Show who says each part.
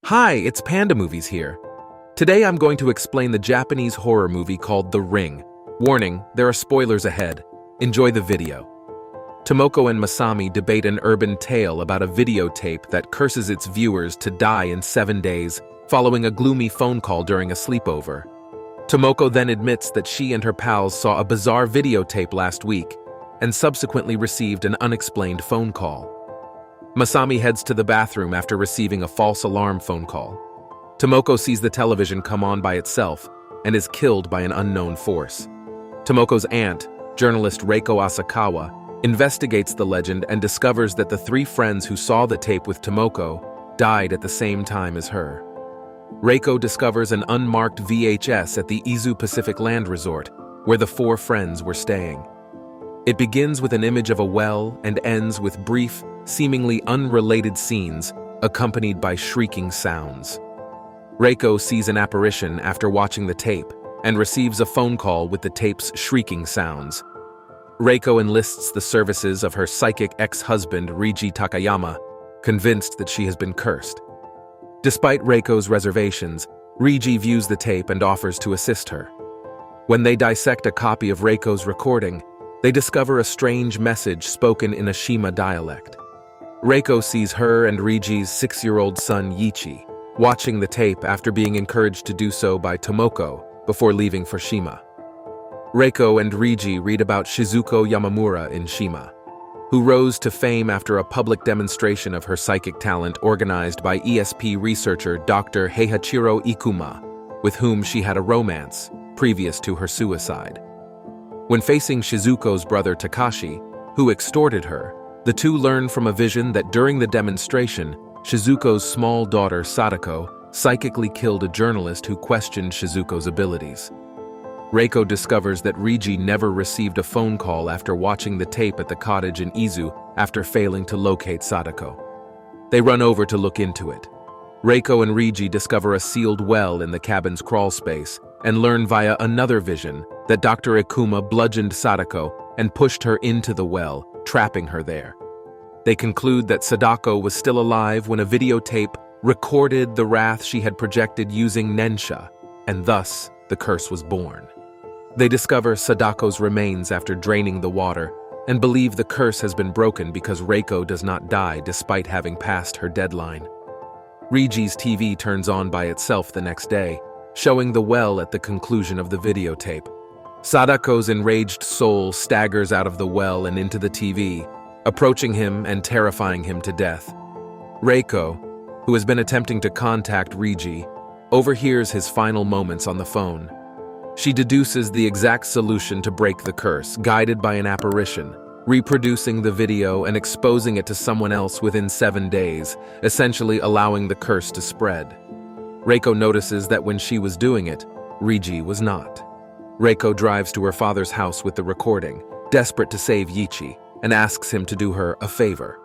Speaker 1: Hi, it's Panda Movies here. Today I'm going to explain the Japanese horror movie called The Ring. Warning, there are spoilers ahead. Enjoy the video. Tomoko and Masami debate an urban tale about a videotape that curses its viewers to die in 7 days, following a gloomy phone call during a sleepover. Tomoko then admits that she and her pals saw a bizarre videotape last week and subsequently received an unexplained phone call. Masami heads to the bathroom after receiving a false alarm phone call. Tomoko sees the television come on by itself and is killed by an unknown force. Tomoko's aunt, journalist Reiko Asakawa, investigates the legend and discovers that the 3 friends who saw the tape with Tomoko died at the same time as her. Reiko discovers an unmarked VHS at the Izu Pacific Land Resort, where the 4 friends were staying. It begins with an image of a well and ends with brief, seemingly unrelated scenes accompanied by shrieking sounds. Reiko sees an apparition after watching the tape and receives a phone call with the tape's shrieking sounds. Reiko enlists the services of her psychic ex-husband Reiji Takayama, convinced that she has been cursed. Despite Reiko's reservations, Reiji views the tape and offers to assist her. When they dissect a copy of Reiko's recording, they discover a strange message spoken in a Shima dialect. Reiko sees her and Reiji's 6-year-old son Yichi, watching the tape after being encouraged to do so by Tomoko before leaving for Shima. Reiko and Reiji read about Shizuko Yamamura in Shima, who rose to fame after a public demonstration of her psychic talent organized by ESP researcher Dr. Heihachiro Ikuma, with whom she had a romance previous to her suicide. When facing Shizuko's brother Takashi, who extorted her, the two learn from a vision that during the demonstration, Shizuko's small daughter Sadako psychically killed a journalist who questioned Shizuko's abilities. Reiko discovers that Reiji never received a phone call after watching the tape at the cottage in Izu after failing to locate Sadako. They run over to look into it. Reiko and Reiji discover a sealed well in the cabin's crawl space and learn via another vision that Dr. Ikuma bludgeoned Sadako and pushed her into the well, trapping her there. They conclude that Sadako was still alive when a videotape recorded the wrath she had projected using Nensha, and thus the curse was born. They discover Sadako's remains after draining the water and believe the curse has been broken because Reiko does not die despite having passed her deadline. Reiji's TV turns on by itself the next day, showing the well at the conclusion of the videotape. Sadako's enraged soul staggers out of the well and into the TV, approaching him and terrifying him to death. Reiko, who has been attempting to contact Reiji, overhears his final moments on the phone. She deduces the exact solution to break the curse, guided by an apparition, reproducing the video and exposing it to someone else within 7 days, essentially allowing the curse to spread. Reiko notices that when she was doing it, Reiji was not. Reiko drives to her father's house with the recording, desperate to save Yichi, and asks him to do her a favor.